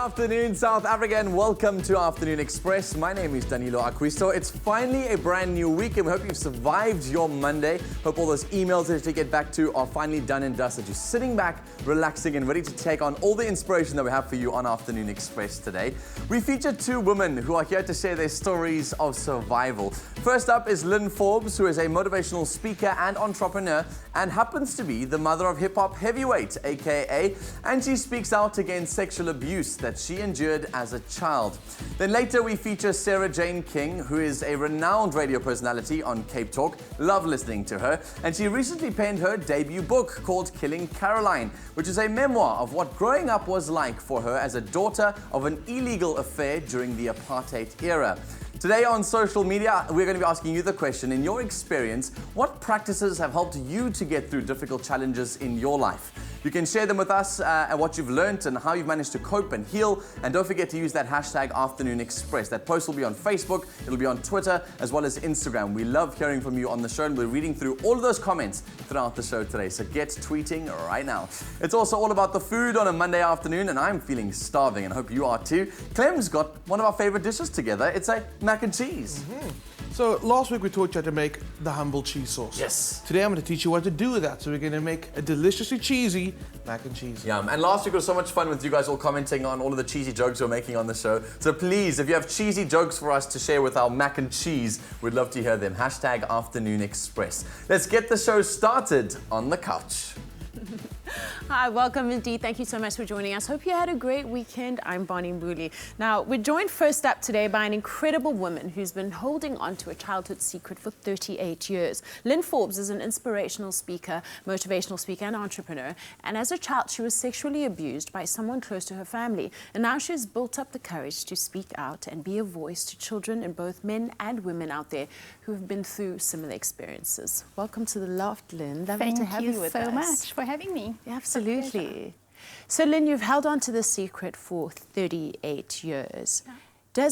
afternoon, South Africa, and welcome to Afternoon Express. My name is Danilo Acquisto. It's finally a brand new week, and we hope you've survived your Monday. Hope all those emails that you get back to are finally done and dusted. You're sitting back, relaxing, and ready to take on all the inspiration that we have for you on Afternoon Express today. We featured two women who are here to share their stories of survival. First up is Lynn Forbes, who is a motivational speaker and entrepreneur, and happens to be the mother of hip-hop heavyweight, aka, and she speaks out against sexual abuse that she endured as a child. Then later we feature Sara Jayne King, who is a renowned radio personality on Cape Talk. Love listening to her. And she recently penned her debut book called Killing Caroline, which is a memoir of what growing up was like for her as a daughter of an illegal affair during the apartheid era. Today on social media, we're going to be asking you the question, in your experience, what practices have helped you to get through difficult challenges in your life? You can share them with us and what you've learned and how you've managed to cope and heal. And don't forget to use that hashtag Afternoon Express. That post will be on Facebook, it'll be on Twitter, as well as Instagram. We love hearing from you on the show, and we're reading through all of those comments throughout the show today. So get tweeting right now. It's also all about the food on a Monday afternoon, and I'm feeling starving, and I hope you are too. Clem's got one of our favorite dishes together. It's a mac and cheese. Mm-hmm. So last week we taught you how to make the humble cheese sauce. Yes. Today I'm going to teach you what to do with that. So we're going to make a deliciously cheesy mac and cheese. Yum. And last week was so much fun with you guys all commenting on all of the cheesy jokes we're making on the show. So please, if you have cheesy jokes for us to share with our mac and cheese, we'd love to hear them. Hashtag Afternoon Express. Let's get the show started on the couch. Hi, welcome indeed. Thank you so much for joining us. Hope you had a great weekend. I'm Bonnie Mbuli. Now, we're joined first up today by an incredible woman who's been holding on to a childhood secret for 38 years. Lynn Forbes is an inspirational speaker, motivational speaker, and entrepreneur. And as a child, she was sexually abused by someone close to her family. And now she's built up the courage to speak out and be a voice to children and both men and women out there who have been through similar experiences. Welcome to the Loft, Lynn. Lovely to have you with us. Thank you so much for having me. Absolutely. So, Lynn, you've held on to this secret for 38 years. Yeah.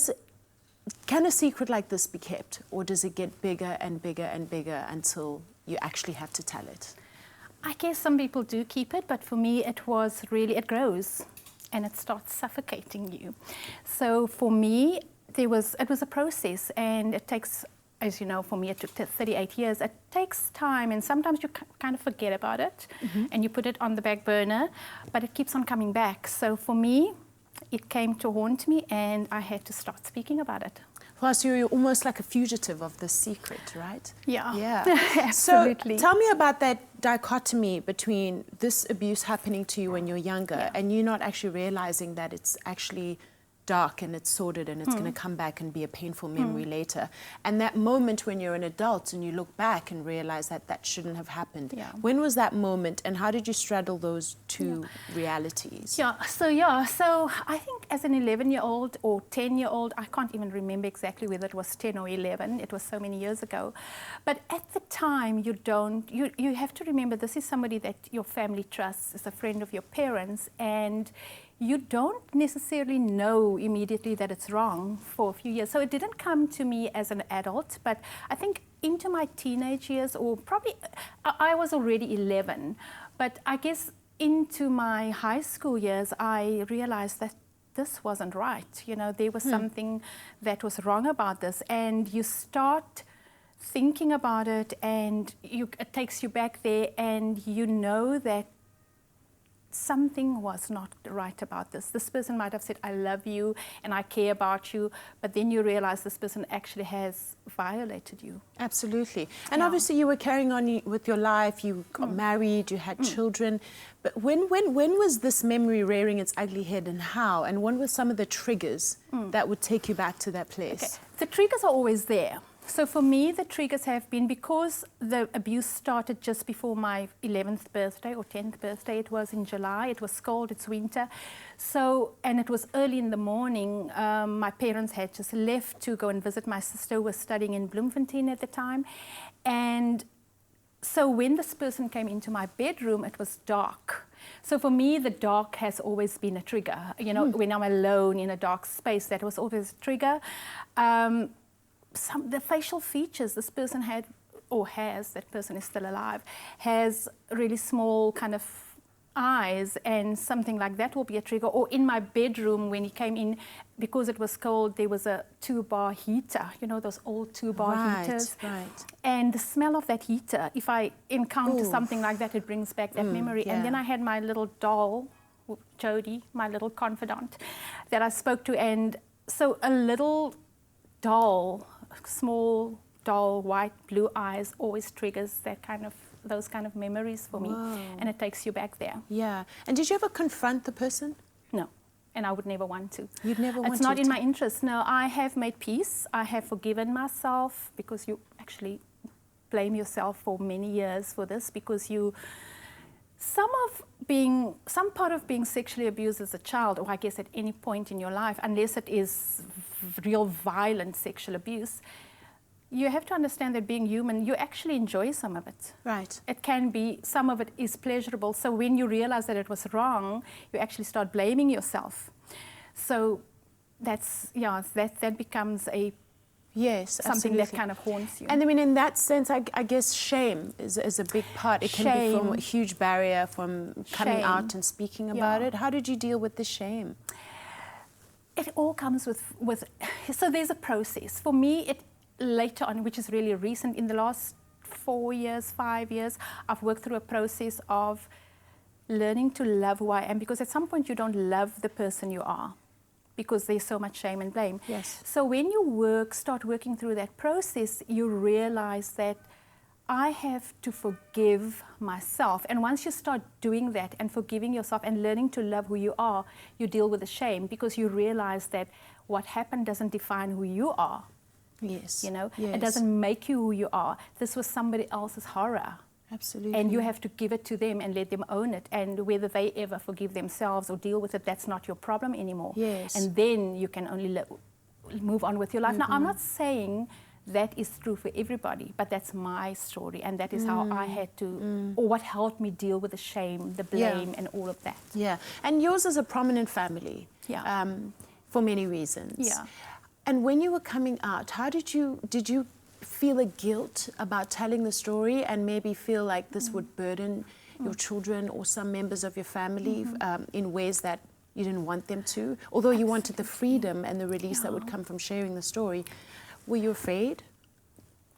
Can a secret like this be kept, or does it get bigger and bigger and bigger until you actually have to tell it? I guess some people do keep it, but for me it grows and it starts suffocating you. So for me, it was a process, and it takes, as you know, for me, it took 38 years. It takes time, and sometimes you kind of forget about it, and you put it on the back burner, but it keeps on coming back. So for me, it came to haunt me, and I had to start speaking about it. Plus, you're almost like a fugitive of the secret, right? Yeah. Yeah. Absolutely. So tell me about that dichotomy between this abuse happening to you when you're younger and you not actually realizing that it's actually dark and it's sordid and it's going to come back and be a painful memory later. And that moment when you're an adult and you look back and realize that that shouldn't have happened. Yeah. When was that moment, and how did you straddle those two realities? So I think as an 11-year-old or 10-year-old, I can't even remember exactly whether it was 10 or 11. It was so many years ago. But at the time, you have to remember this is somebody that your family trusts, is a friend of your parents, and you don't necessarily know immediately that it's wrong for a few years. So it didn't come to me as an adult, but I think into my teenage years, or probably, I was already 11, but I guess into my high school years, I realized that this wasn't right. You know, there was something that was wrong about this, and you start thinking about it, and it takes you back there, and you know that something was not right about this. This person might have said, I love you and I care about you, but then you realize this person actually has violated you. Absolutely. And obviously you were carrying on with your life, you got married, you had children, but when was this memory rearing its ugly head, and how? And what were some of the triggers that would take you back to that place? Okay. The triggers are always there. So for me, the triggers have been because the abuse started just before my 11th birthday or 10th birthday. It was in July. It was cold. It's winter. So, and it was early in the morning. My parents had just left to go and visit my sister, who was studying in Bloemfontein at the time. And so when this person came into my bedroom, it was dark. So for me, the dark has always been a trigger. You know, when I'm alone in a dark space, that was always a trigger. The facial features this person had, or has, that person is still alive, has really small kind of eyes, and something like that will be a trigger. Or in my bedroom when he came in, because it was cold, there was a 2-bar heater, you know, those old 2-bar heaters. Right. And the smell of that heater, if I encounter something like that, it brings back that memory. yeah. And then I had my little doll, Jody, my little confidant, that I spoke to. And so a little doll, small doll, white, blue eyes, always triggers those kind of memories for me. And it takes you back there. Yeah. And did you ever confront the person? No. And I would never want to. You'd never want to? It's not in my interest. No, I have made peace. I have forgiven myself, because you actually blame yourself for many years for this, because some part of being sexually abused as a child, or I guess at any point in your life, unless it is real violent sexual abuse, you have to understand that being human, you actually enjoy some of it. Right. It can be, some of it is pleasurable. So when you realize that it was wrong, you actually start blaming yourself. So that becomes Yes, something that absolutely. kind of haunts you. And I mean, in that sense, I guess shame is a big part. It can be from a huge barrier from coming out and speaking about it. How did you deal with the shame? It all comes with so there's a process. For me, later on, which is really recent, in the last 4 years, 5 years, I've worked through a process of learning to love who I am, because at some point you don't love the person you are, because there's so much shame and blame. Yes. So when you start working through that process, you realize that I have to forgive myself. And once you start doing that and forgiving yourself and learning to love who you are, you deal with the shame, because you realize that what happened doesn't define who you are. Yes. You know, Yes. it doesn't make you who you are. This was somebody else's horror. Absolutely. And you have to give it to them and let them own it. And whether they ever forgive themselves or deal with it, that's not your problem anymore. Yes. And then you can only move on with your life. Now, I'm not saying that is true for everybody, but that's my story. And that is how I had to, or what helped me deal with the shame, the blame, and all of that. Yeah. And yours is a prominent family. Yeah. For many reasons. Yeah. And when you were coming out, did you feel a guilt about telling the story, and maybe feel like this would burden your children or some members of your family in ways that you didn't want them to? Although you wanted the freedom and the release that would come from sharing the story, were you afraid?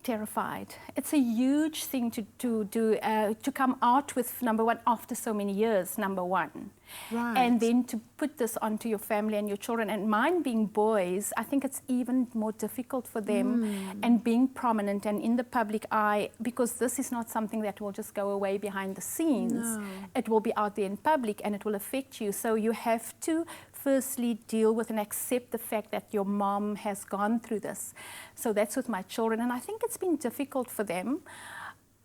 Terrified. It's a huge thing to do, to come out with, number one, after so many years, number one. Right. And then to put this onto your family and your children. And mine being boys, I think it's even more difficult for them, and being prominent and in the public eye, because this is not something that will just go away behind the scenes. No. It will be out there in public, and it will affect you. So you have to firstly deal with and accept the fact that your mom has gone through this. So that's with my children, and I think it's been difficult for them.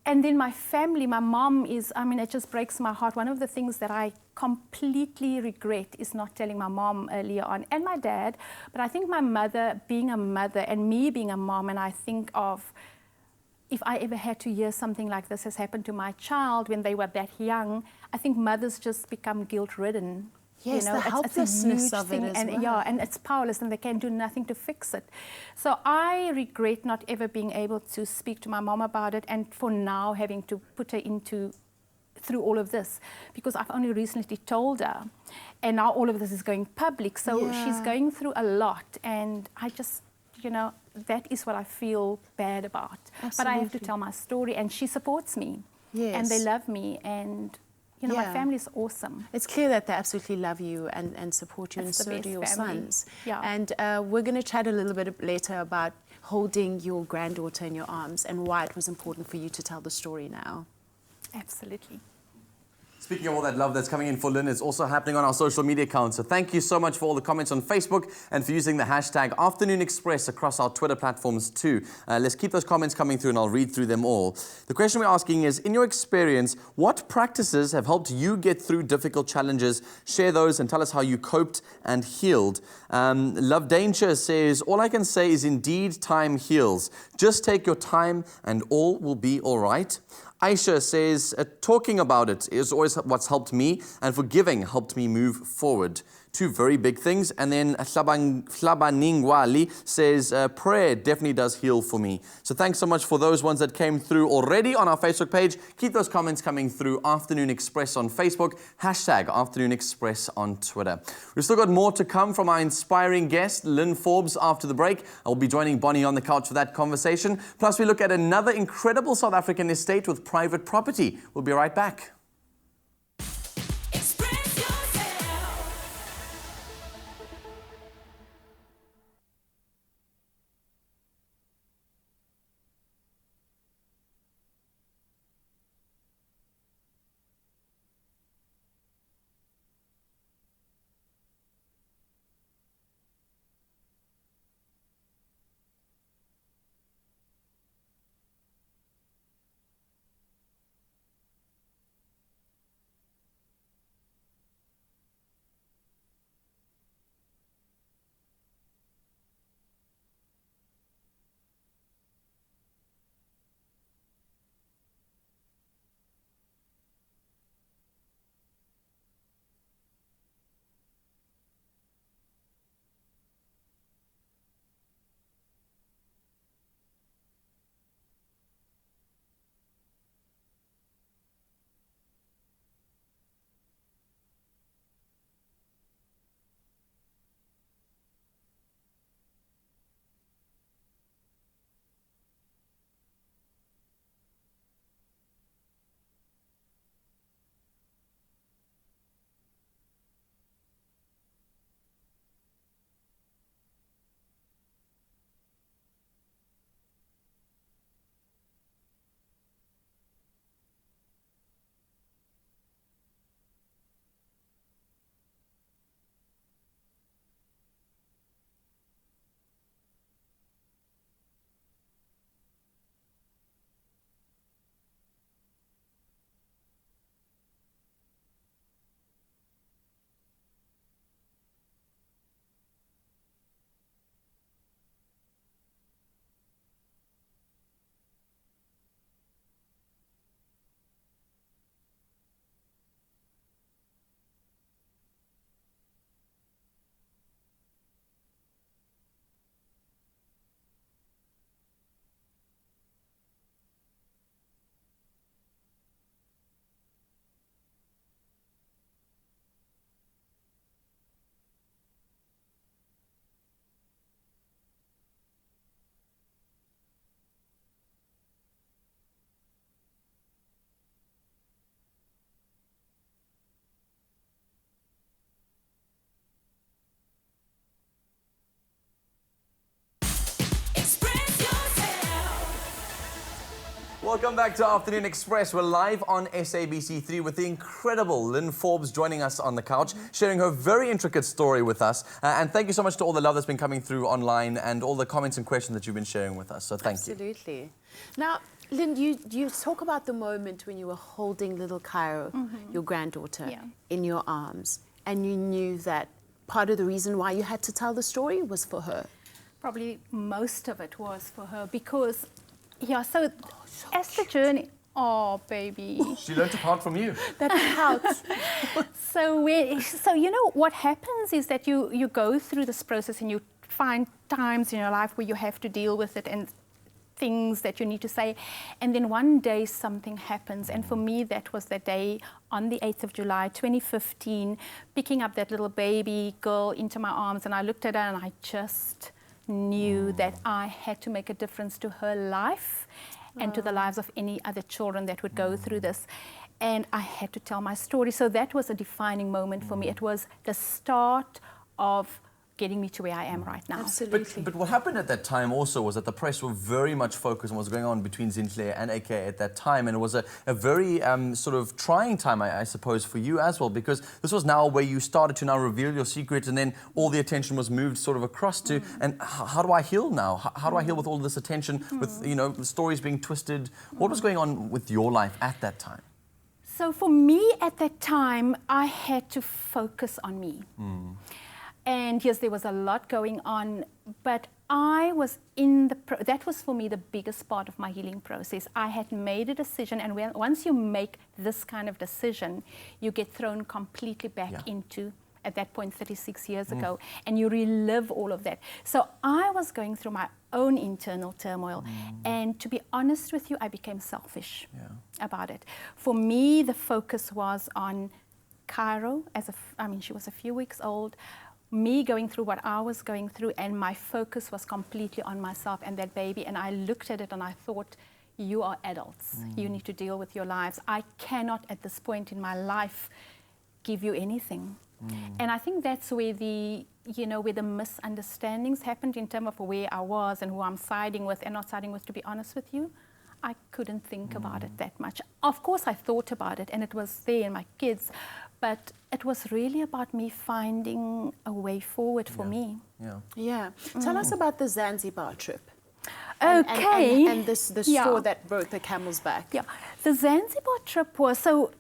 And then my family, my mom is, I mean, it just breaks my heart. One of the things that I completely regret is not telling my mom earlier on, and my dad, but I think my mother, being a mother, and me being a mom, and I think of, if I ever had to hear something like this has happened to my child when they were that young, I think mothers just become guilt-ridden. Yes, you know, the helplessness of it as and, well. Yeah, and it's powerless, and they can do nothing to fix it. So I regret not ever being able to speak to my mom about it, and for now having to put her through all of this, because I've only recently told her, and now all of this is going public. So she's going through a lot, and I just, you know, that is what I feel bad about. Absolutely. But I have to tell my story, and she supports me, and they love me, and you know, my family is awesome. It's clear that they absolutely love you and support you, It's and the so do best your family. sons. Yeah. And we're going to chat a little bit later about holding your granddaughter in your arms and why it was important for you to tell the story now. Absolutely. Speaking of all that love that's coming in for Lynn, it's also happening on our social media accounts. So thank you so much for all the comments on Facebook and for using the hashtag Afternoon Express across our Twitter platforms too. Let's keep those comments coming through and I'll read through them all. The question we're asking is, in your experience, what practices have helped you get through difficult challenges? Share those and tell us how you coped and healed. Love Danger says, all I can say is indeed time heals. Just take your time and all will be all right. Aisha says, talking about it is always what's helped me, and forgiving helped me move forward. Two very big things. And then Flabaningwali says, prayer definitely does heal for me. So thanks so much for those ones that came through already on our Facebook page. Keep those comments coming through. Afternoon Express on Facebook, hashtag Afternoon Express on Twitter. We've still got more to come from our inspiring guest, Lynn Forbes, after the break. I'll be joining Bonnie on the couch for that conversation. Plus, we look at another incredible South African estate with private property. We'll be right back. Welcome back to Afternoon Express. We're live on SABC3 with the incredible Lynn Forbes joining us on the couch, sharing her very intricate story with us. And thank you so much to all the love that's been coming through online and all the comments and questions that you've been sharing with us. So thank you. Absolutely. Now, Lynn, you talk about the moment when you were holding little Cairo, your granddaughter, in your arms, and you knew that part of the reason why you had to tell the story was for her. Probably most of it was for her because, so as the journey, oh baby. She learned to part from you. That counts. So you know what happens is that you go through this process and you find times in your life where you have to deal with it and things that you need to say, and then one day something happens, and for me that was the day on the 8th of July 2015, picking up that little baby girl into my arms, and I looked at her and I just knew that I had to make a difference to her life and to the lives of any other children that would go through this. And I had to tell my story. So that was a defining moment for me. It was the start of getting me to where I am right now. Absolutely. But what happened at that time also was that the press were very much focused on what was going on between Zinhle and AK at that time, and it was a very sort of trying time, I suppose, for you as well, because this was now where you started to now reveal your secret, and then all the attention was moved sort of across to, and how do I heal now? How do I heal with all this attention, with, you know, the stories being twisted? What was going on with your life at that time? So for me at that time, I had to focus on me. And yes, there was a lot going on, but I was in that was for me the biggest part of my healing process. I had made a decision, and once you make this kind of decision, you get thrown completely back into at that point 36 years ago, and you relive all of that. So I was going through my own internal turmoil, and to be honest with you, I became selfish about it. For me, the focus was on Cairo, she was a few weeks old, me going through what I was going through, and my focus was completely on myself and that baby, and I looked at it and I thought, you are adults, you need to deal with your lives. I cannot at this point in my life give you anything. And I think that's where where the misunderstandings happened in terms of where I was and who I'm siding with and not siding with. To be honest with you, I couldn't think about it that much. Of course, I thought about it, and it was there in my kids, but it was really about me finding a way forward for me. Yeah. Tell us about the Zanzibar trip. Okay. And the straw that broke the camel's back. Yeah. The Zanzibar trip was so.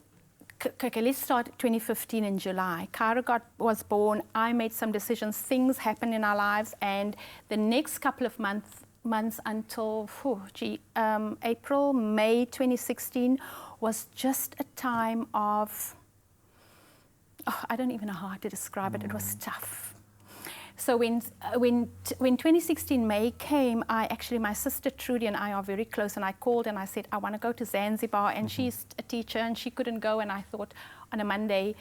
Okay, let's start 2015 in July. Cara was born. I made some decisions. Things happened in our lives, and the next couple of months until April, May 2016 was just a time of, I don't even know how to describe it. It was tough. So when 2016 May came, my sister Trudy and I are very close, and I called and I said, I want to go to Zanzibar, and she's a teacher and she couldn't go, and I thought on a Monday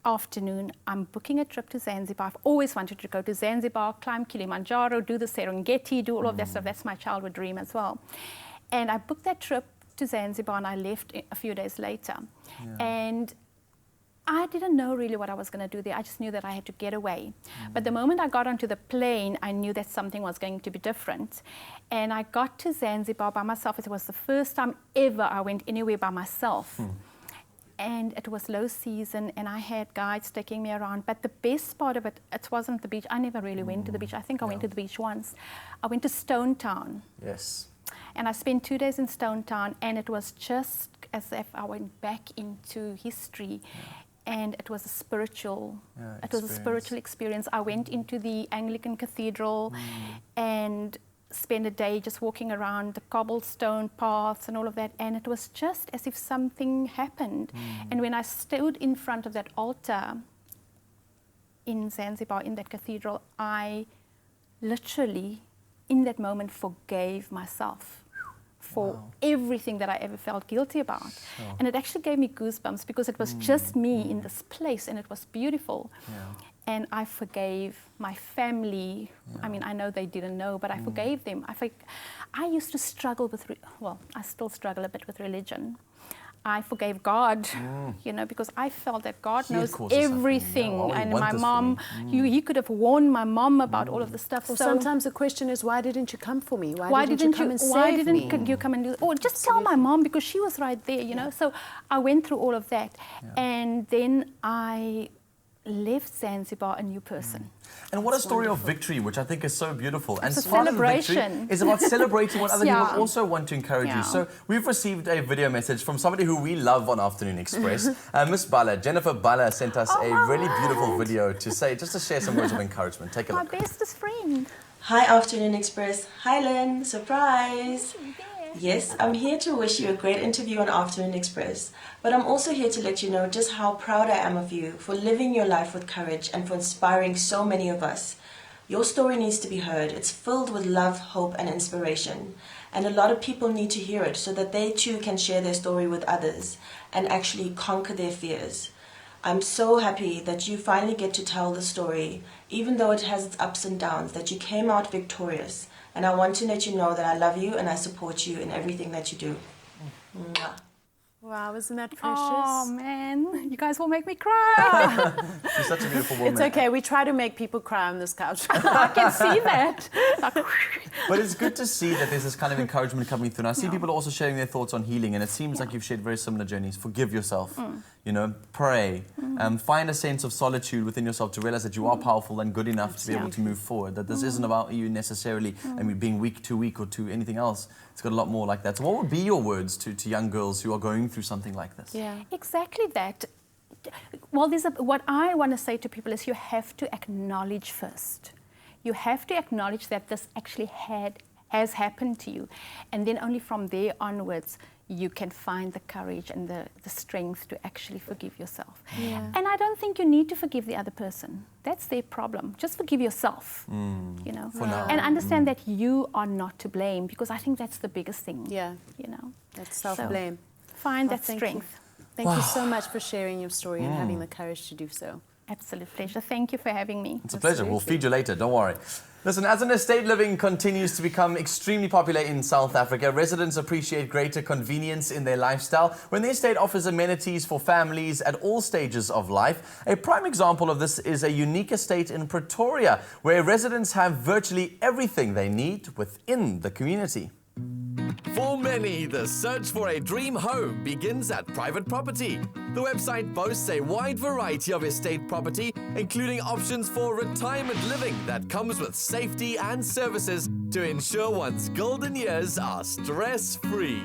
afternoon, I'm booking a trip to Zanzibar. I've always wanted to go to Zanzibar, climb Kilimanjaro, do the Serengeti, do all of that stuff. That's my childhood dream as well. And I booked that trip to Zanzibar, and I left a few days later. And I didn't know really what I was going to do there. I just knew that I had to get away. But the moment I got onto the plane, I knew that something was going to be different. And I got to Zanzibar by myself. It was the first time ever I went anywhere by myself. And it was low season, and I had guides taking me around. But the best part of it, it wasn't the beach. I never really went to the beach. I think I went to the beach once. I went to Stone Town. Yes. And I spent 2 days in Stone Town, and it was just as if I went back into history. And it was a spiritual experience. I went into the Anglican Cathedral and spent a day just walking around the cobblestone paths and all of that, and it was just as if something happened. And when I stood in front of that altar in Zanzibar, in that cathedral, I literally, in that moment, forgave myself for everything that I ever felt guilty about. And it actually gave me goosebumps because it was just me in this place, and it was beautiful. And I forgave my family. I mean, I know they didn't know, but I forgave them. I used to struggle with, I still struggle a bit with religion. I forgave God, because I felt that God knows everything. And my mom, he could have warned my mom about all of the stuff. Well, so sometimes the question is, why didn't you come for me? Why didn't you come and save me? You come and do? Or just tell my mom, because she was right there, So I went through all of that, and then I left Zanzibar a new person. And what a story of victory, which I think is so beautiful. It's and a part of the celebration. victory is about celebrating what other people also want to encourage you. So we've received a video message from somebody who we love on Afternoon Express. Miss Bala, Jennifer Bala, sent us a really beautiful video to share some words of encouragement. Take a look. My bestest friend. Hi Afternoon Express. Hi Lynn, surprise. Yes, I'm here to wish you a great interview on Afternoon Express, but I'm also here to let you know just how proud I am of you for living your life with courage and for inspiring so many of us. Your story needs to be heard. It's filled with love, hope and inspiration, and a lot of people need to hear it so that they too can share their story with others and actually conquer their fears. I'm so happy that you finally get to tell the story, even though it has its ups and downs, that you came out victorious. And I want to let you know that I love you and I support you in everything that you do. Mwah. Wow, isn't that precious? Oh, man. You guys will make me cry. She's such a beautiful woman. It's okay. We try to make people cry on this couch. I can see that. But it's good to see that there's this kind of encouragement coming through. And I see people also sharing their thoughts on healing, and it seems like you've shared very similar journeys. Forgive yourself, pray, find a sense of solitude within yourself to realize that you are powerful and good enough to be able to move forward, that this isn't about you necessarily being weak or to anything else. It's got a lot more like that. So what would be your words to young girls who are going through something like this? Yeah. Exactly that. Well, what I want to say to people is you have to acknowledge first. You have to acknowledge that this actually has happened to you. And then only from there onwards, you can find the courage and the strength to actually forgive yourself. Yeah. And I don't think you need to forgive the other person. That's their problem. Just forgive yourself, you know. For now. And understand that you are not to blame, because I think that's the biggest thing. Yeah. You know. That's self-blame. Find Oh, that thank strength. Thank you so much for sharing your story and having the courage to do so. Absolute pleasure. Thank you for having me. It's a pleasure. We'll Absolutely. feed you later, don't worry. Listen, as an estate living continues to become extremely popular in South Africa, residents appreciate greater convenience in their lifestyle when the estate offers amenities for families at all stages of life. A prime example of this is a unique estate in Pretoria, where residents have virtually everything they need within the community. For many, the search for a dream home begins at private property. The website boasts a wide variety of estate property, including options for retirement living that comes with safety and services to ensure one's golden years are stress-free.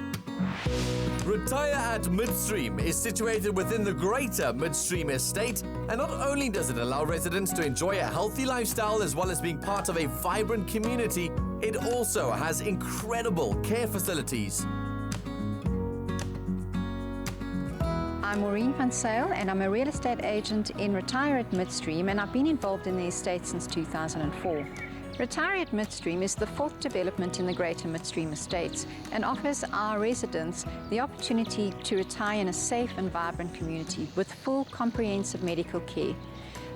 Retire at Midstream is situated within the greater Midstream estate, and not only does it allow residents to enjoy a healthy lifestyle as well as being part of a vibrant community, it also has incredible care facilities. I'm Maureen van Sale, and I'm a real estate agent in Retire at Midstream, and I've been involved in the estate since 2004. Retire at Midstream is the fourth development in the Greater Midstream Estates and offers our residents the opportunity to retire in a safe and vibrant community with full comprehensive medical care,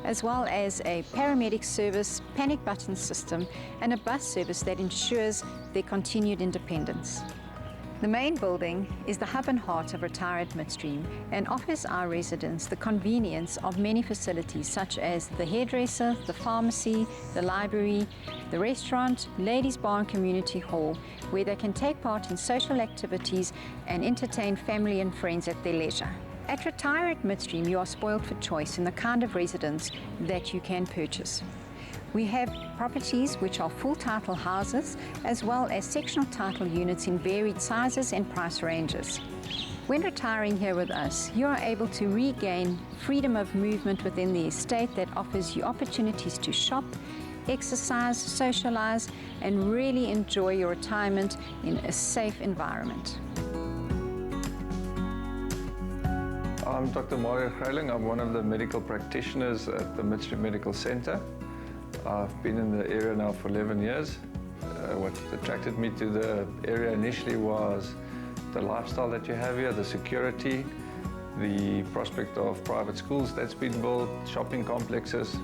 as well as a paramedic service, panic button system, and a bus service that ensures their continued independence. The main building is the hub and heart of Retire at Midstream and offers our residents the convenience of many facilities such as the hairdresser, the pharmacy, the library, the restaurant, ladies' bar and community hall, where they can take part in social activities and entertain family and friends at their leisure. At Retire at Midstream, you are spoiled for choice in the kind of residence that you can purchase. We have properties which are full title houses, as well as sectional title units in varied sizes and price ranges. When retiring here with us, you are able to regain freedom of movement within the estate that offers you opportunities to shop, exercise, socialize, and really enjoy your retirement in a safe environment. I'm Dr. Mario Greiling. I'm one of the medical practitioners at the Midstream Medical Center. I've been in the area now for 11 years. What attracted me to the area initially was the lifestyle that you have here, the security, the prospect of private schools that's been built, shopping complexes,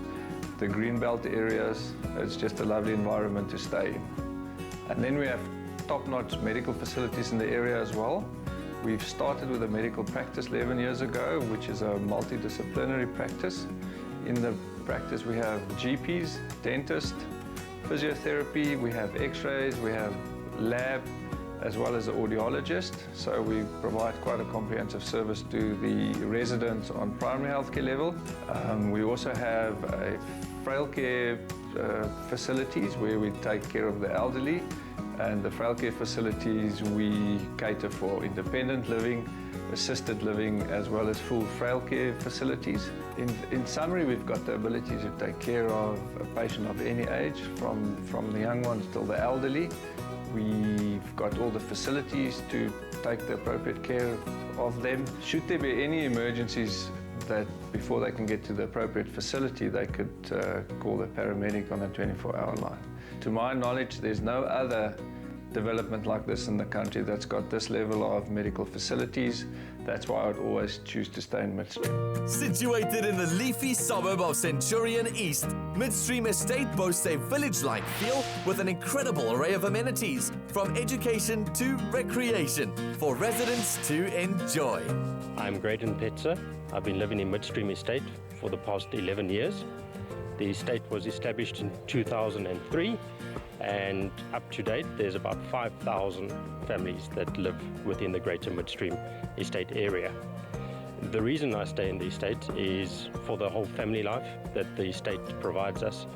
the greenbelt areas. It's just a lovely environment to stay in. And then we have top-notch medical facilities in the area as well. We've started with a medical practice 11 years ago, which is a multidisciplinary practice. In the practice we have GPs, dentists, physiotherapy, we have x-rays, we have lab, as well as an audiologist. So we provide quite a comprehensive service to the residents on primary healthcare level. We also have a frail care facilities where we take care of the elderly, and the frail care facilities we cater for independent living, assisted living, as well as full frail care facilities. In summary, we've got the ability to take care of a patient of any age, from the young ones till the elderly. We've got all the facilities to take the appropriate care of them. Should there be any emergencies, that before they can get to the appropriate facility, they could call the paramedic on a 24-hour line. To my knowledge, there's no other development like this in the country that's got this level of medical facilities. That's why I would always choose to stay in Midstream. Situated in the leafy suburb of Centurion East, Midstream Estate boasts a village-like feel with an incredible array of amenities, from education to recreation, for residents to enjoy. I'm Graydon Petzer. I've been living in Midstream Estate for the past 11 years. The estate was established in 2003, and up to date there's about 5,000 families that live within the Greater Midstream Estate area. The reason I stay in the estate is for the whole family life that the estate provides us,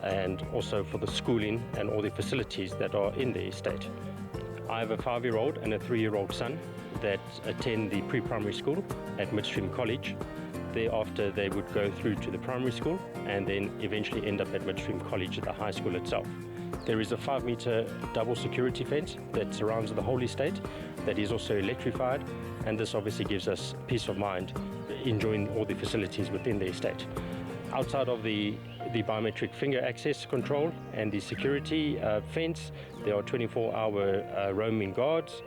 and also for the schooling and all the facilities that are in the estate. I have a 5-year-old and a 3-year-old son that attend the pre-primary school at Midstream College. Thereafter, they would go through to the primary school and then eventually end up at Midstream College at the high school itself. There is a 5-meter double security fence that surrounds the whole estate that is also electrified, and this obviously gives us peace of mind enjoying all the facilities within the estate. Outside of the biometric finger access control and the security fence, there are 24-hour roaming guards.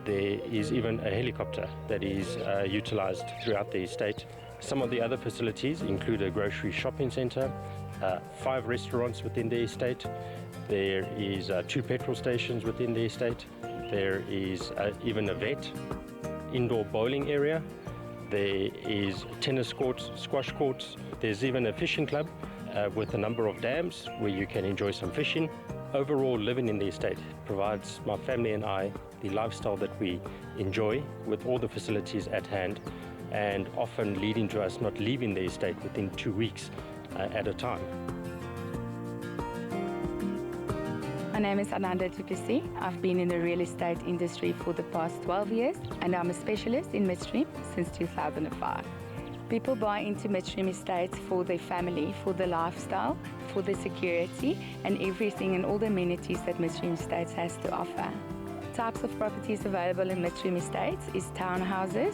There is even a helicopter that is utilized throughout the estate. Some of the other facilities include a grocery shopping center, 5 restaurants within the estate. There is 2 petrol stations within the estate. There is even a vet, indoor bowling area. There is tennis courts, squash courts. There's even a fishing club with a number of dams where you can enjoy some fishing. Overall, living in the estate provides my family and I the lifestyle that we enjoy with all the facilities at hand, and often leading to us not leaving the estate within 2 weeks at a time. My name is Ananda Duplessis. I've been in the real estate industry for the past 12 years, and I'm a specialist in midstream since 2005. People buy into midstream estates for their family, for the lifestyle, for the security, and everything and all the amenities that midstream estates has to offer. Types of properties available in midstream estates is townhouses,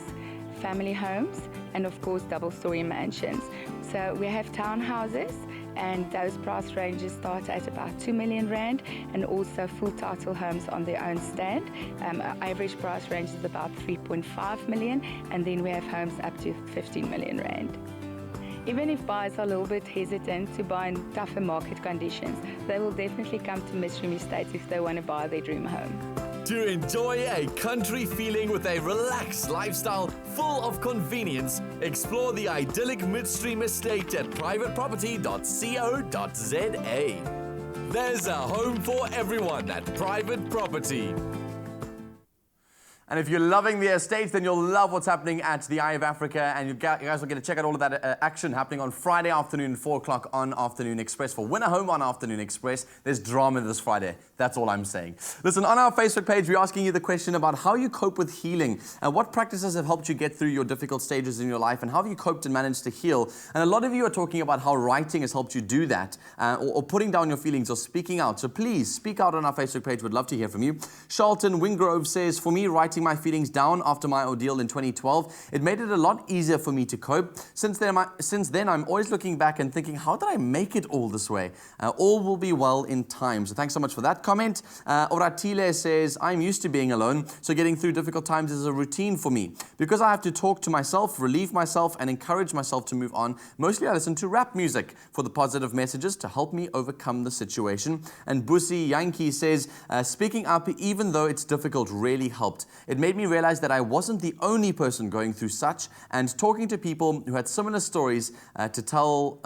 family homes, and of course double-story mansions. So we have townhouses, and those price ranges start at about 2 million rand, and also full title homes on their own stand. Average price range is about 3.5 million, and then we have homes up to 15 million rand. Even if buyers are a little bit hesitant to buy in tougher market conditions, they will definitely come to midstream estates if they want to buy their dream home. To enjoy a country feeling with a relaxed lifestyle full of convenience, explore the idyllic midstream estate at privateproperty.co.za. There's a home for everyone at Private Property. And if you're loving the estates, then you'll love what's happening at the Eye of Africa. And you guys will get to check out all of that action happening on Friday afternoon, 4 o'clock on Afternoon Express. For Win a Home on Afternoon Express, there's drama this Friday. That's all I'm saying. Listen, on our Facebook page, we're asking you the question about how you cope with healing. And what practices have helped you get through your difficult stages in your life? And how have you coped and managed to heal? And a lot of you are talking about how writing has helped you do that. Or putting down your feelings or speaking out. So please, speak out on our Facebook page. We'd love to hear from you. Charlton Wingrove says, for me, writing my feelings down after my ordeal in 2012, it made it a lot easier for me to cope. Since then, I'm always looking back and thinking, how did I make it all this way? All will be well in time. So thanks so much for that comment. Oratile says, I'm used to being alone, so getting through difficult times is a routine for me. Because I have to talk to myself, relieve myself, and encourage myself to move on, mostly I listen to rap music for the positive messages to help me overcome the situation. And Busi Yankee says, speaking up even though it's difficult really helped. It made me realize that I wasn't the only person going through such, and talking to people who had similar stories to tell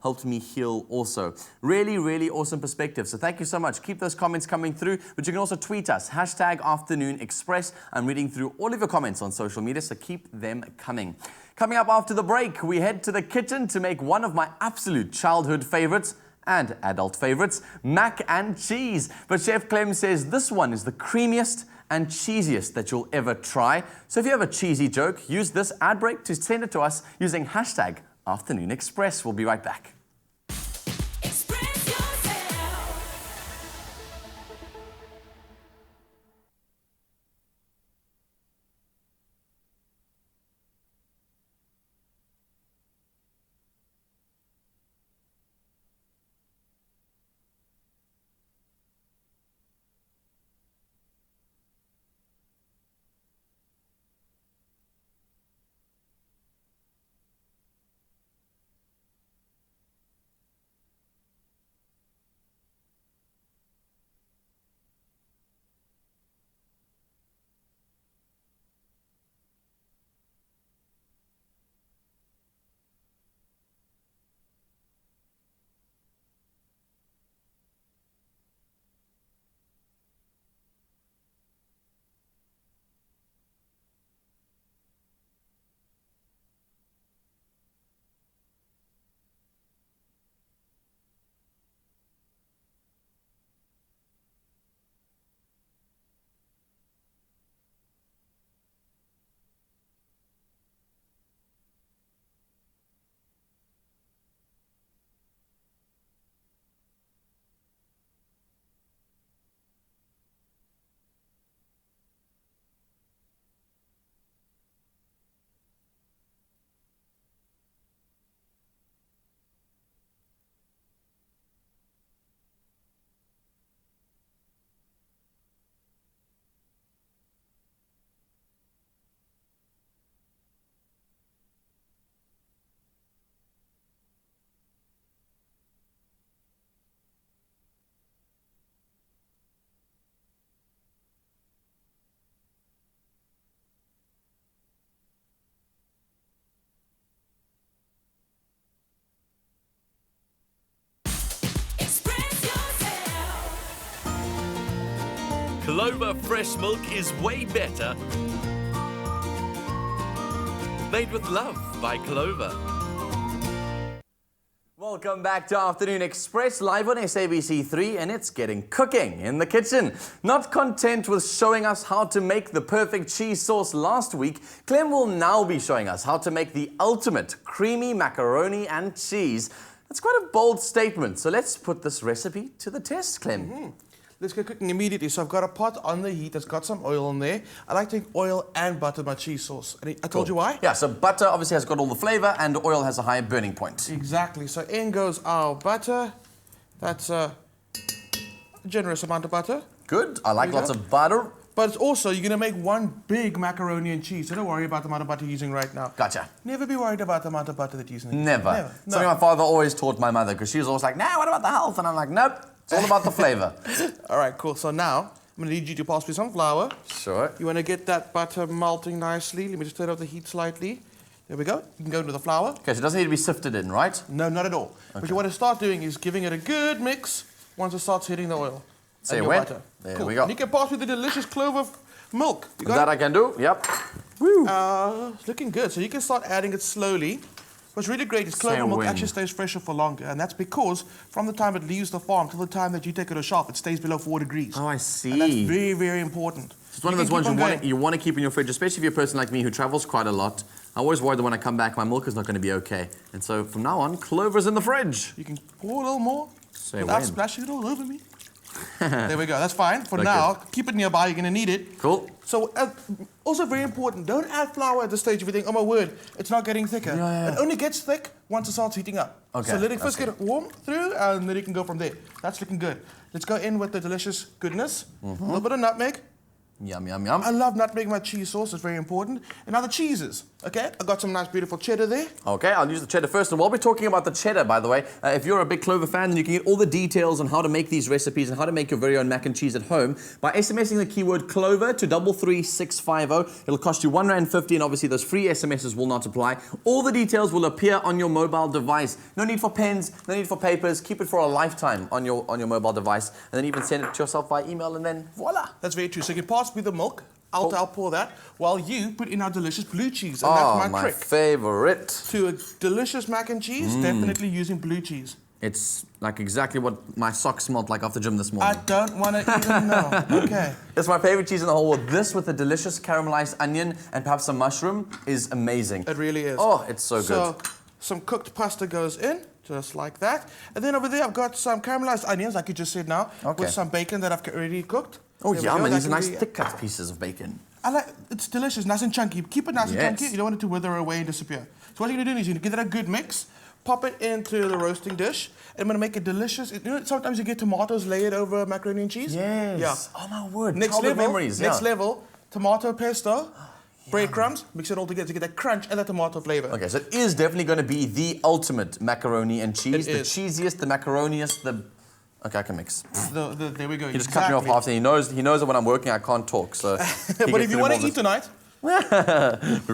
helped me heal also. Really, really awesome perspective. So thank you so much. Keep those comments coming through, but you can also tweet us, #AfternoonExpress. I'm reading through all of your comments on social media, so keep them coming. Coming up after the break, we head to the kitchen to make one of my absolute childhood favorites and adult favorites, mac and cheese. But Chef Clem says this one is the creamiest and cheesiest that you'll ever try. So if you have a cheesy joke, use this ad break to send it to us using #AfternoonExpress. We'll be right back. Clover fresh milk is way better. Made with love by Clover. Welcome back to Afternoon Express, live on SABC3, and it's getting cooking in the kitchen. Not content with showing us how to make the perfect cheese sauce last week, Clem will now be showing us how to make the ultimate creamy macaroni and cheese. That's quite a bold statement, so let's put this recipe to the test, Clem. Let's get cooking immediately. So I've got a pot on the heat that's got some oil in there. I like to take oil and butter my cheese sauce. And I told you why? Yeah, so butter obviously has got all the flavor and oil has a higher burning point. Exactly. So in goes our butter. That's a generous amount of butter. Good. I like lots of butter. But it's also, you're going to make one big macaroni and cheese. So don't worry about the amount of butter you're using right now. Gotcha. Never be worried about the amount of butter that you're using. Never. No. Something my father always taught my mother, because she was always like, nah, what about the health? And I'm like, nope, it's all about the flavor. All right, cool. So now, I'm going to need you to pass me some flour. Sure. You want to get that butter melting nicely. Let me just turn up the heat slightly. There we go. You can go into the flour. Okay, so it doesn't need to be sifted in, right? No, not at all. Okay. What you want to start doing is giving it a good mix once it starts hitting the oil. Say and your when? butter. There Cool. we go. And you can pass me the delicious clover milk. You got That it? I can do, yep. Woo. It's looking good. So you can start adding it slowly. What's really great is clover milk actually stays fresher for longer, and that's because from the time it leaves the farm till the time that you take it to a shelf, it stays below 4 degrees. Oh, I see. And that's very, very important. It's one of those ones you want to keep in your fridge, especially if you're a person like me who travels quite a lot. I always worry that when I come back, my milk is not going to be okay. And so from now on, Clover's in the fridge. You can pour a little more Say without when. splashing it all over me. There we go. That's fine. For now, keep it nearby. You're going to need it. Cool. So, also very important, don't add flour at this stage if you think, oh my word, it's not getting thicker. Yeah. It only gets thick once it starts heating up. Okay, So let it first get warm through, and then you can go from there. That's looking good. Let's go in with the delicious goodness. A little bit of nutmeg. Yum, yum, yum. I love nutmeg in my cheese sauce. It's very important. And now the cheeses. Okay, I got some nice, beautiful cheddar there. Okay, I'll use the cheddar first. And while we're talking about the cheddar, by the way, if you're a big Clover fan, then you can get all the details on how to make these recipes and how to make your very own mac and cheese at home by SMSing the keyword Clover to 33650. It'll cost you R1.50, and obviously those free SMSs will not apply. All the details will appear on your mobile device. No need for pens, no need for papers. Keep it for a lifetime on your mobile device, and then even send it to yourself by email, and then voila. That's very true. So you can pass me the milk. I'll pour that while you put in our delicious blue cheese. And that's my trick. Favorite. To a delicious mac and cheese, definitely using blue cheese. It's like exactly what my socks smelled like after gym this morning. I don't want to even know. Okay. It's my favorite cheese in the whole world. This with the delicious caramelized onion and perhaps some mushroom is amazing. It really is. Oh, it's so good. So some cooked pasta goes in, just like that. And then over there I've got some caramelized onions, like you just said now, with some bacon that I've already cooked. Oh, yum, and these are nice be, thick cut pieces of bacon. It's delicious, nice and chunky. Keep it nice and chunky. You don't want it to wither away and disappear. So what you're gonna do is you're gonna give it a good mix, pop it into the roasting dish, and I'm gonna make it delicious. You know, sometimes you get tomatoes layered over macaroni and cheese. Yes. Yeah. Oh my word. Next Childhood level. memories. Next level. Tomato pesto. Breadcrumbs, mix it all together to get that crunch and that tomato flavor. Okay, so it is definitely going to be the ultimate macaroni and cheese. It the is. cheesiest, the macaroniest, the... Okay, I can mix. There we go. He just cut me off half, and he knows that when I'm working I can't talk, so... But if you want to eat tonight... We've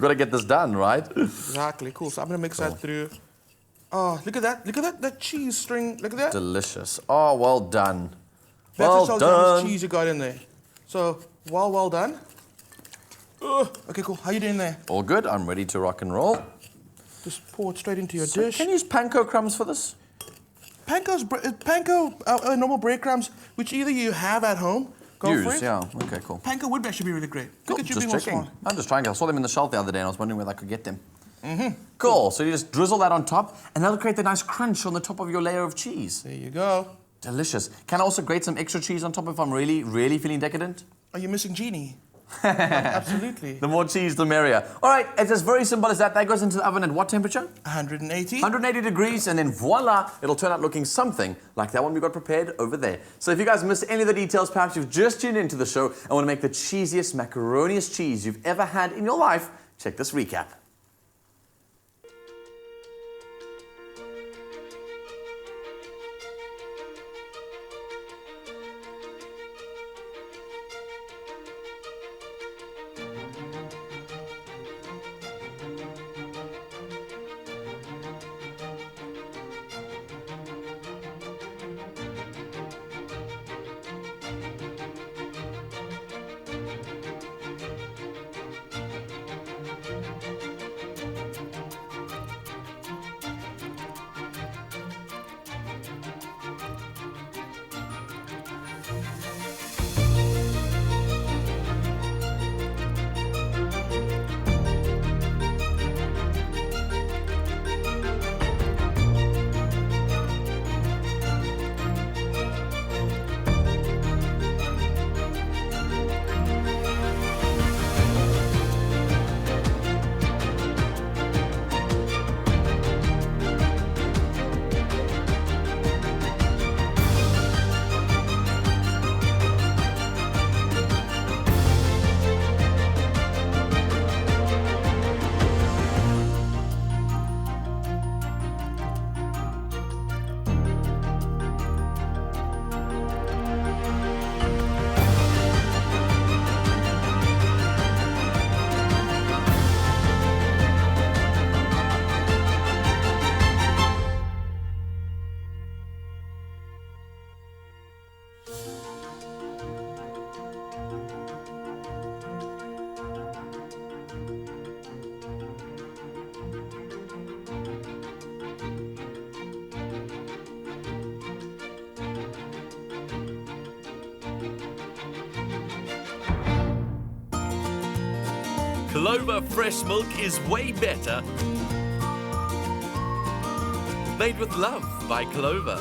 got to get this done, right? Exactly, cool. So I'm going to mix that through. Oh, look at that. Look at that cheese string. Look at that. Delicious. Oh, well done. That's Well how done. much cheese you got in there. So, well done. Okay, cool. How you doing there? All good. I'm ready to rock and roll. Just pour it straight into your dish. Can you use panko crumbs for this? Panko, normal breadcrumbs, which either you have at home, go for it. Yeah. Okay, cool. Panko would actually be really great. Look at you Just being all checking. smart. I'm just trying. I saw them in the shelf the other day, and I was wondering whether I could get them. Cool. So you just drizzle that on top, and that'll create the nice crunch on the top of your layer of cheese. There you go. Delicious. Can I also grate some extra cheese on top if I'm really, really feeling decadent? Are you missing Genie? Absolutely. The more cheese, the merrier. All right, it's as very simple as that. That goes into the oven at what temperature? 180. 180 degrees, and then voila, it'll turn out looking something like that one we got prepared over there. So if you guys missed any of the details, perhaps you've just tuned into the show and want to make the cheesiest, macaroniest cheese you've ever had in your life, check this recap. Clover fresh milk is way better. Made with love by Clover.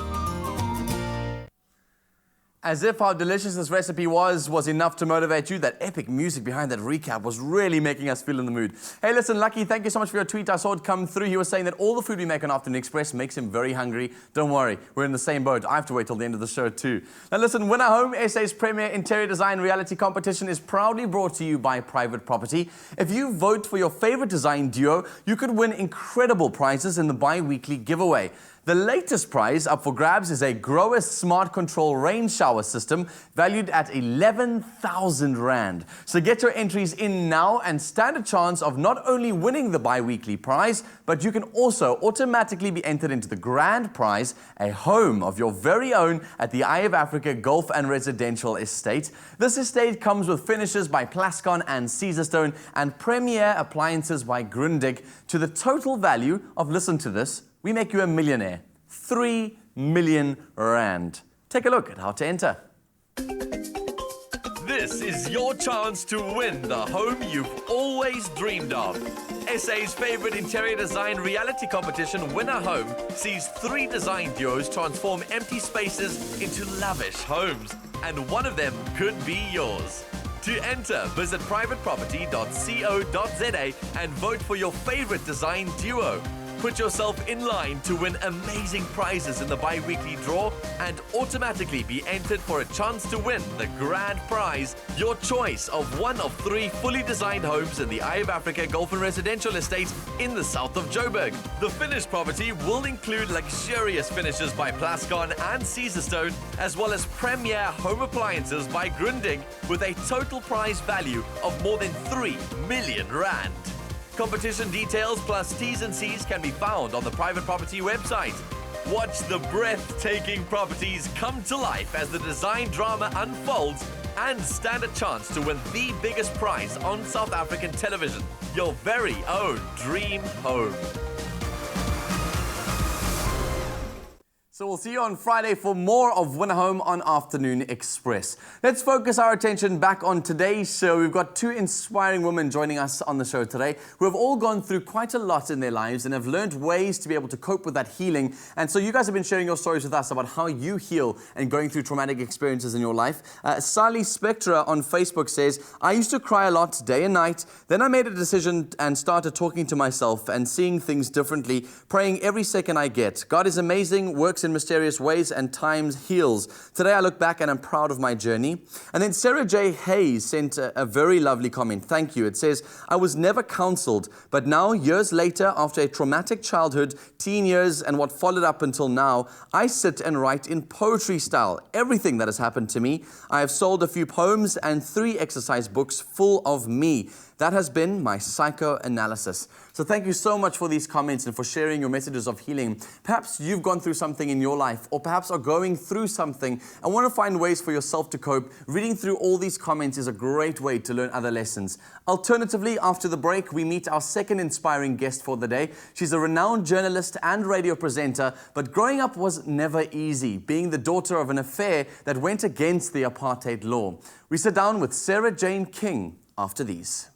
As if how delicious this recipe was enough to motivate you, that epic music behind that recap was really making us feel in the mood. Hey, listen, Lucky, thank you so much for your tweet. I saw it come through. He was saying that all the food we make on Afternoon Express makes him very hungry. Don't worry, we're in the same boat. I have to wait till the end of the show too. Now listen, Winner Home, SA's premier interior design reality competition, is proudly brought to you by Private Property. If you vote for your favorite design duo, you could win incredible prizes in the bi-weekly giveaway. The latest prize up for grabs is a Grower Smart Control rain shower system valued at 11,000 Rand. So get your entries in now and stand a chance of not only winning the bi-weekly prize, but you can also automatically be entered into the grand prize, a home of your very own at the Eye of Africa Golf and Residential Estate. This estate comes with finishes by Plascon and Caesarstone and premier appliances by Grundig to the total value of, listen to this, we make you a millionaire. 3 million Rand. Take a look at how to enter. This is your chance to win the home you've always dreamed of. SA's favorite interior design reality competition, Winner Home, sees 3 design duos transform empty spaces into lavish homes. And one of them could be yours. To enter, visit privateproperty.co.za and vote for your favorite design duo. Put yourself in line to win amazing prizes in the bi-weekly draw and automatically be entered for a chance to win the grand prize, your choice of one of 3 fully designed homes in the Eye of Africa Golf and Residential Estate in the south of Joburg. The finished property will include luxurious finishes by Plascon and Caesarstone, as well as premier home appliances by Grundig, with a total prize value of more than 3 million Rand. Competition details plus T's and C's can be found on the Private Property website. Watch the breathtaking properties come to life as the design drama unfolds and stand a chance to win the biggest prize on South African television, your very own dream home. So we'll see you on Friday for more of Winner Home on Afternoon Express. Let's focus our attention back on today's show. We've got 2 inspiring women joining us on the show today who have all gone through quite a lot in their lives and have learned ways to be able to cope with that healing. And so you guys have been sharing your stories with us about how you heal and going through traumatic experiences in your life. Sally Spectra on Facebook says, I used to cry a lot day and night. Then I made a decision and started talking to myself and seeing things differently, praying every second I get. God is amazing, works in mysterious ways and times heals. Today I look back and I'm proud of my journey. And then Sara J. Hayes sent a very lovely comment. Thank you. It says, I was never counseled, but now years later, after a traumatic childhood, teen years and what followed up until now, I sit and write in poetry style everything that has happened to me. I have sold a few poems and 3 exercise books full of me. That has been my psychoanalysis. So thank you so much for these comments and for sharing your messages of healing. Perhaps you've gone through something in your life, or perhaps are going through something and want to find ways for yourself to cope. Reading through all these comments is a great way to learn other lessons. Alternatively, after the break, we meet our second inspiring guest for the day. She's a renowned journalist and radio presenter, but growing up was never easy, being the daughter of an affair that went against the apartheid law. We sit down with Sara Jayne King after these.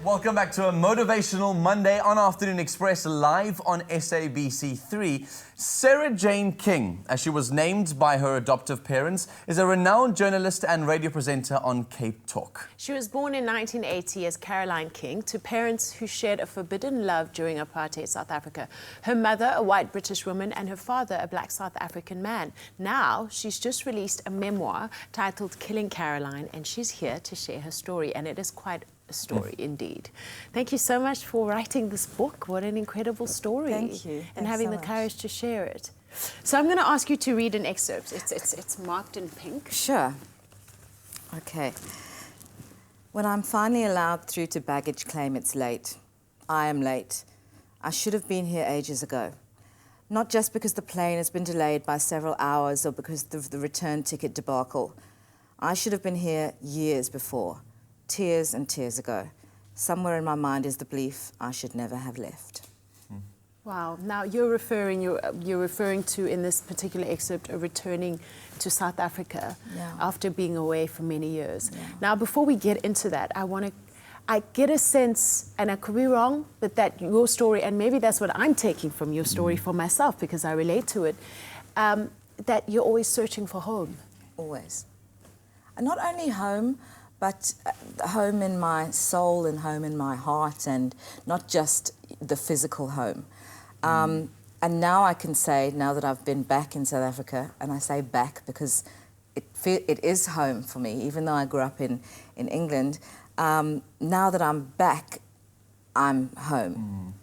Welcome back to a Motivational Monday on Afternoon Express, live on SABC3. Sara Jayne King, as she was named by her adoptive parents, is a renowned journalist and radio presenter on Cape Talk. She was born in 1980 as Caroline King to parents who shared a forbidden love during apartheid South Africa. Her mother, a white British woman, and her father, a black South African man. Now, she's just released a memoir titled Killing Caroline, and she's here to share her story, and it is quite a story indeed. Thank you so much for writing this book. What an incredible story. Thank you. And Thanks having so the much. courage to share it. So I'm going to ask you to read an excerpt. It's marked in pink. Sure. Okay. When I'm finally allowed through to baggage claim, it's late. I am late. I should have been here ages ago. Not just because the plane has been delayed by several hours or because of the return ticket debacle. I should have been here years before. Tears and tears ago. Somewhere in my mind is the belief I should never have left. Wow. Now you're referring to, in this particular excerpt, returning to South Africa after being away for many years. Yeah. Now, before we get into that, I get a sense, and I could be wrong, but that your story, and maybe that's what I'm taking from your story for myself because I relate to it, that you're always searching for home. Always. And not only home, but home in my soul and home in my heart, and not just the physical home. And now I can say, now that I've been back in South Africa, and I say back because it is home for me, even though I grew up in England, now that I'm back, I'm home.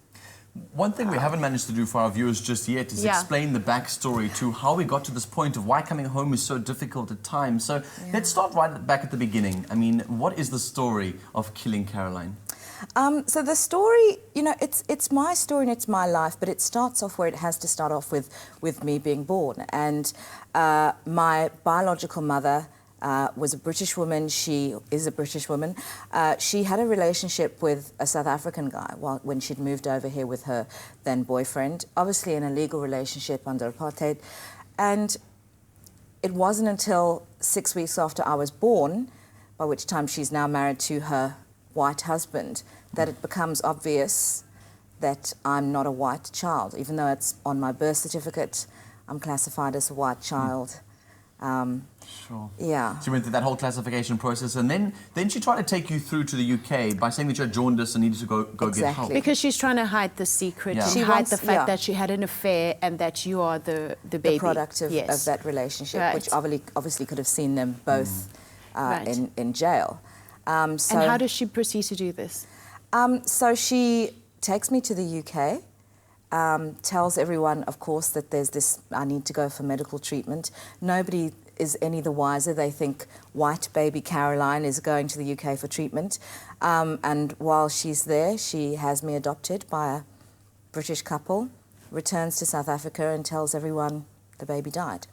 One thing we haven't managed to do for our viewers just yet is explain the backstory to how we got to this point of why coming home is so difficult at times. So let's start right back at the beginning. I mean, what is the story of Killing Caroline? So the story, you know, it's my story and it's my life, but it starts off where it has to start off with me being born. And my biological mother was a British woman. She is a British woman. She had a relationship with a South African guy when she'd moved over here with her then boyfriend, obviously in a legal relationship under apartheid. And it wasn't until 6 weeks after I was born, by which time she's now married to her white husband, that it becomes obvious that I'm not a white child. Even though it's on my birth certificate, I'm classified as a white child. Sure. Yeah. So you went through that whole classification process, and then she tried to take you through to the UK by saying that you had jaundice and needed to go get help. Because she's trying to hide the secret, and She hide wants- the fact that she had an affair and that you are the baby. The product of that relationship, which obviously could have seen them both in jail. And how does she proceed to do this? So she takes me to the UK, tells everyone, of course, that there's this, I need to go for medical treatment. Nobody is any the wiser. They think white baby Caroline is going to the UK for treatment. And while she's there, she has me adopted by a British couple, returns to South Africa and tells everyone the baby died.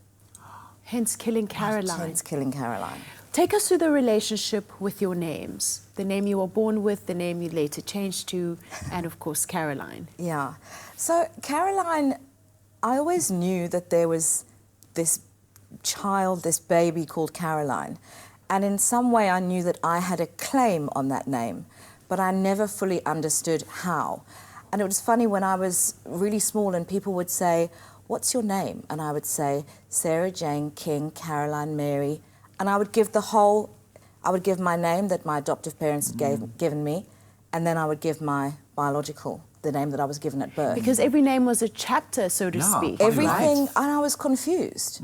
Hence Killing Caroline. Hence Killing Caroline. Take us through the relationship with your names. The name you were born with, the name you later changed to, and of course, Caroline. Yeah. So Caroline, I always knew that there was this child, this baby called Caroline. And in some way I knew that I had a claim on that name, but I never fully understood how. And it was funny when I was really small and people would say, "What's your name?" And I would say, "Sara Jayne King, Caroline Mary." And I would give my name that my adoptive parents had given me, and then I would give my biological, the name that I was given at birth. Because every name was a chapter, so to speak. Everything, and I was confused.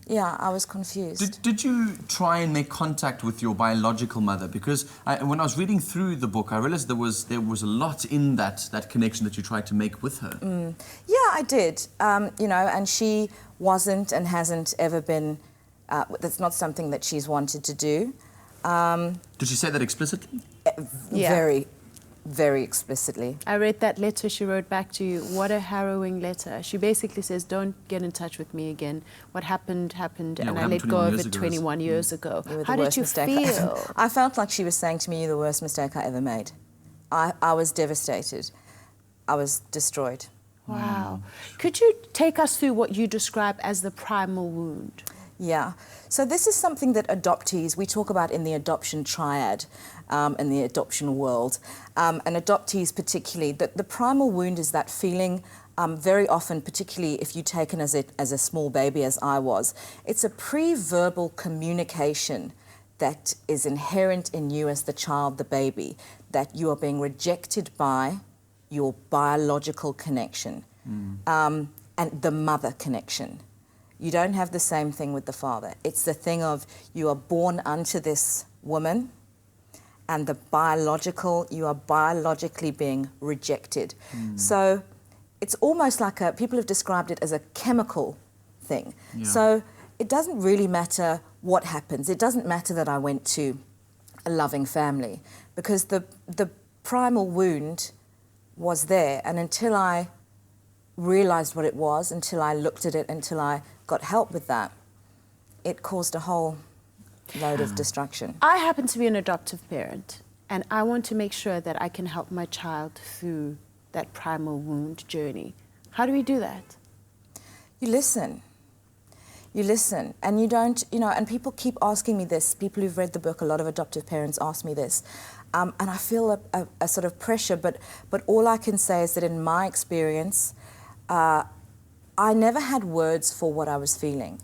Yeah, I was confused. Did you try and make contact with your biological mother? Because when I was reading through the book, I realized there was a lot in that connection that you tried to make with her. Yeah, I did. You know, and she wasn't and hasn't ever been. That's not something that she's wanted to do. Did she say that explicitly? Very, very explicitly. I read that letter she wrote back to you. What a harrowing letter. She basically says, don't get in touch with me again. What happened, happened, and I let go of it 21 years ago. How did you feel? I felt like she was saying to me, "You're the worst mistake I ever made." I was devastated. I was destroyed. Wow. Could you take us through what you describe as the primal wound? Yeah. So this is something that adoptees, we talk about in the adoption triad, in the adoption world, and adoptees particularly, that the primal wound is that feeling, very often, particularly if you're taken as a small baby, as I was, it's a pre-verbal communication that is inherent in you as the child, the baby, that you are being rejected by your biological connection, and the mother connection. You don't have the same thing with the father. It's the thing of you are born unto this woman, and you are biologically being rejected. So it's almost like people have described it as a chemical thing. Yeah. So it doesn't really matter what happens. It doesn't matter that I went to a loving family, because the primal wound was there, and until I realized what it was, until I looked at it, until I got help with that, it caused a whole load of destruction. I happen to be an adoptive parent, and I want to make sure that I can help my child through that primal wound journey. How do we do that? You listen. You listen, and you don't, and people keep asking me this. People who've read the book, a lot of adoptive parents ask me this. And I feel a sort of pressure, but all I can say is that in my experience, I never had words for what I was feeling.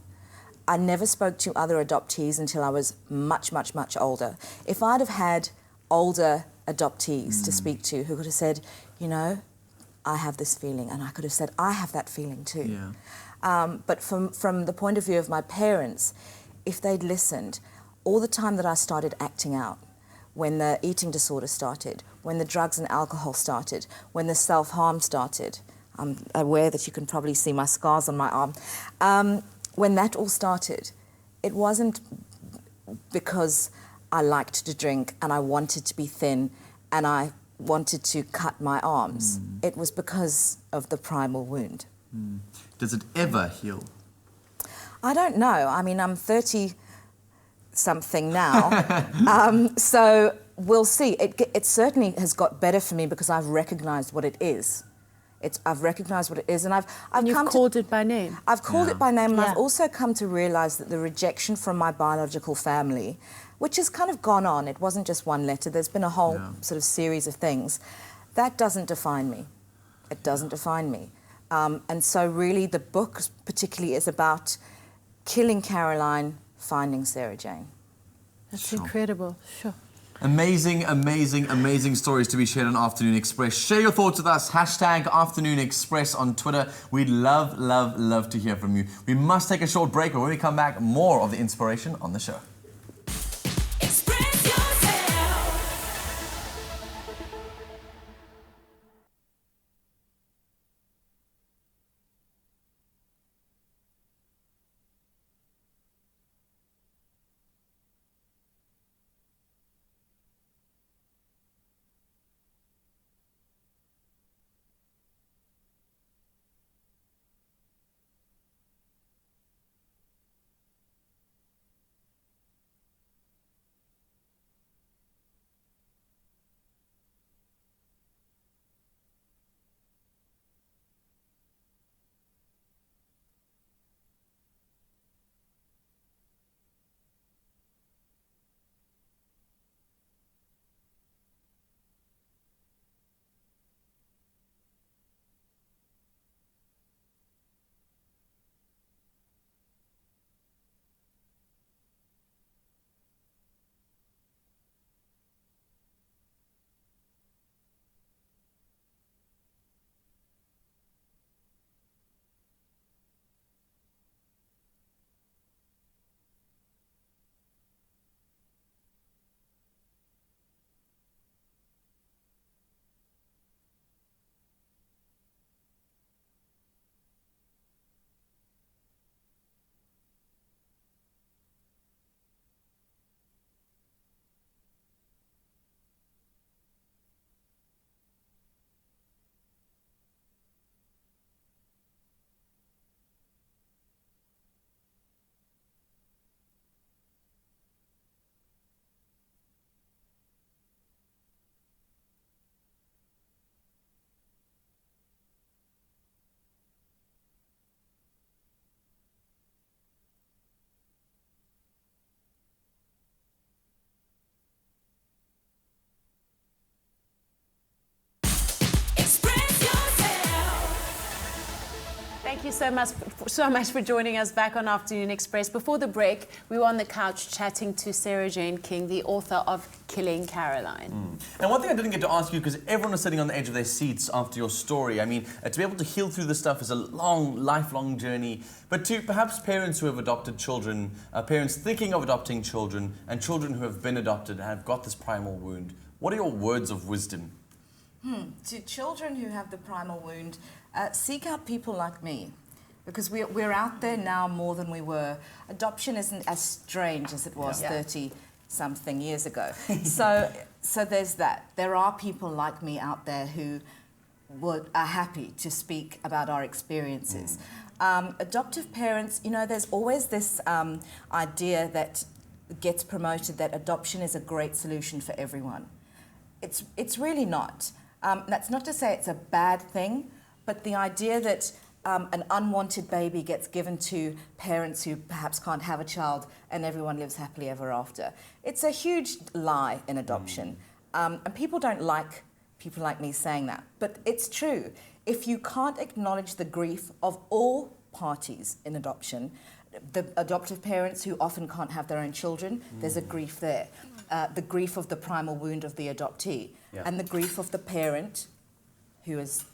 I never spoke to other adoptees until I was much, much, much older. If I'd have had older adoptees to speak to who could have said, I have this feeling, and I could have said, I have that feeling too. Yeah. But from the point of view of my parents, if they'd listened, all the time that I started acting out, when the eating disorder started, when the drugs and alcohol started, when the self-harm started, I'm aware that you can probably see my scars on my arm. When that all started, it wasn't because I liked to drink and I wanted to be thin and I wanted to cut my arms. It was because of the primal wound. Does it ever heal? I don't know. I mean, I'm 30-something now, so we'll see. It certainly has got better for me because I've recognised what it is. I've recognised what it is, and you've called it by name. I've called it by name, and Yeah. I've also come to realise that the rejection from my biological family, which has kind of gone on, it wasn't just one letter, there's been a whole sort of series of things, that doesn't define me. It doesn't define me. And so really the book particularly is about killing Caroline, finding Sara Jayne. That's incredible. Sure. Amazing, amazing, amazing stories to be shared on Afternoon Express. Share your thoughts with us. Hashtag Afternoon Express on Twitter. We'd love, love, love to hear from you. We must take a short break, but when we come back, more of the inspiration on the show. Thank you so much for joining us back on Afternoon Express. Before the break, we were on the couch chatting to Sara Jayne King, the author of Killing Caroline. And one thing I didn't get to ask you, because everyone was sitting on the edge of their seats after your story. I mean, to be able to heal through this stuff is a long, lifelong journey. But to perhaps parents who have adopted children, parents thinking of adopting children, and children who have been adopted and have got this primal wound, what are your words of wisdom? To children who have the primal wound, seek out people like me, because we're out there now more than we were. Adoption isn't as strange as it was 30-something years ago. So there's that. There are people like me out there who are happy to speak about our experiences. Adoptive parents, you know, there's always this idea that gets promoted that adoption is a great solution for everyone. It's really not. That's not to say it's a bad thing, but the idea that an unwanted baby gets given to parents who perhaps can't have a child and everyone lives happily ever after. It's a huge lie in adoption. And people don't like people like me saying that. But it's true. If you can't acknowledge the grief of all parties in adoption, the adoptive parents who often can't have their own children, there's a grief there. The grief of the primal wound of the adoptee, and the grief of the parent who has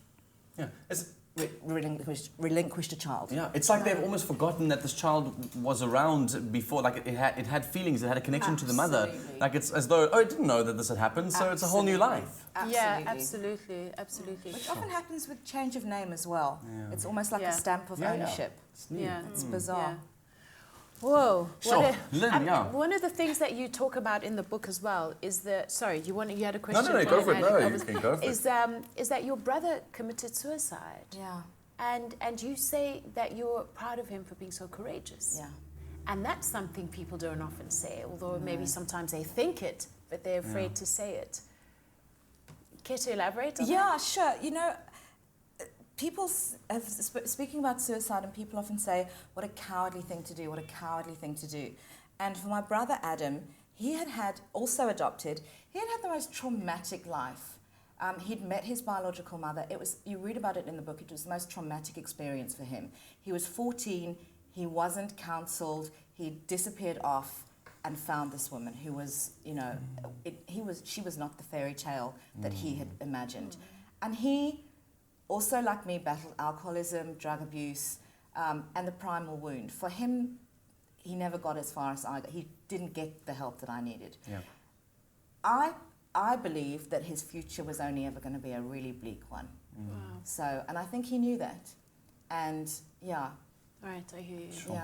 relinquished a child. Yeah, it's like they've almost forgotten that this child was around before, like it had feelings, it had a connection to the mother. Like it's as though, it didn't know that this had happened, so it's a whole new life. Yeah, absolutely. Which often happens with change of name as well. It's almost like a stamp of ownership. It's bizarre. Whoa. Sure. Lynn, one of the things that you talk about in the book as well is that, sorry, you had a question? No, go for it. No, you can go for it. Is that your brother committed suicide? Yeah. And you say that you're proud of him for being so courageous. Yeah. And that's something people don't often say, although maybe sometimes they think it, but they're afraid to say it. Care to elaborate on that? Yeah, sure. You know, people, speaking about suicide, and people often say, what a cowardly thing to do, what a cowardly thing to do. And for my brother Adam, he had also adopted, he had the most traumatic life. He'd met his biological mother. You read about it in the book, it was the most traumatic experience for him. He was 14, he wasn't counselled, he disappeared off and found this woman who was, you know, she was not the fairy tale that he had imagined. And he also, like me, battled alcoholism, drug abuse, and the primal wound. For him, he never got as far as I got. He didn't get the help that I needed. Yeah. I believe that his future was only ever going to be a really bleak one. Wow. So, and I think he knew that. And, yeah. Right, I hear you. Sure.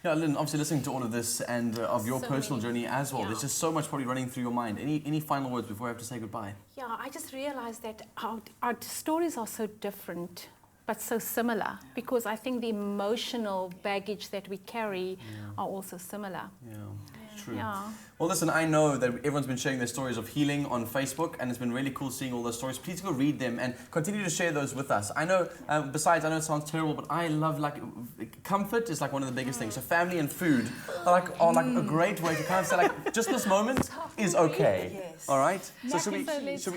Yeah, Lynn, obviously listening to all of this and of your personal journey as well, there's just so much probably running through your mind. Any final words before I have to say goodbye? Yeah, I just realized that our stories are so different, but so similar, because I think the emotional baggage that we carry are also similar. Yeah. True. Yeah. Well, listen, I know that everyone's been sharing their stories of healing on Facebook, and it's been really cool seeing all those stories. Please go read them and continue to share those with us. I know, besides, I know it sounds terrible, but I love, like, comfort is like one of the biggest things. So family and food are like a great way to kind of say, like, just this moment is okay. Yes. All right? So should we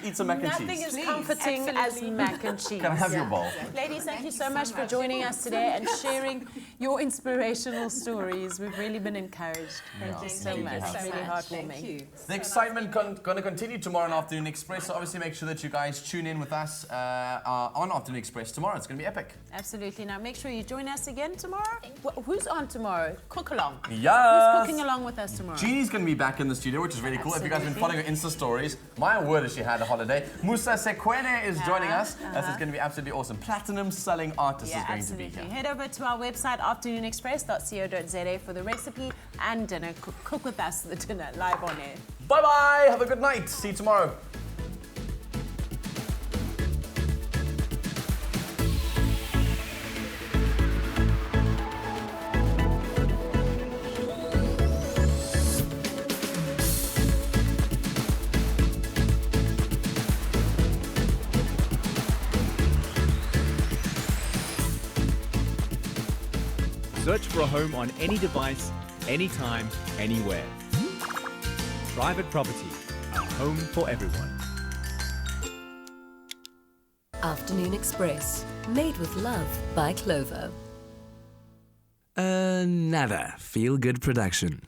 eat some mac and cheese? Nothing is comforting as mac and cheese. Can I have your bowl? Ladies, thank you so much for joining us today and sharing your inspirational stories. We've really been encouraged. Thank you so much. Really heartwarming. The excitement going to continue tomorrow on Afternoon Express, so obviously make sure that you guys tune in with us on Afternoon Express tomorrow. It's going to be epic. Absolutely. Now make sure you join us again tomorrow. Who's on tomorrow? Cook along. Yes. Who's cooking along with us tomorrow? Jeannie's going to be back in the studio, which is really cool. If you guys have been following her Insta stories, my word is she had a holiday. Musa Sekwene is joining us. This is going to be absolutely awesome. Platinum selling artist is going to be here. Head over to our website, afternoonexpress.co.za, for the recipe and dinner. Cook with us the dinner live on air. Bye-bye. Have a good night. See you tomorrow. Search for a home on any device, anytime, anywhere. Private Property, a home for everyone. Afternoon Express, made with love by Clover. Another feel-good production.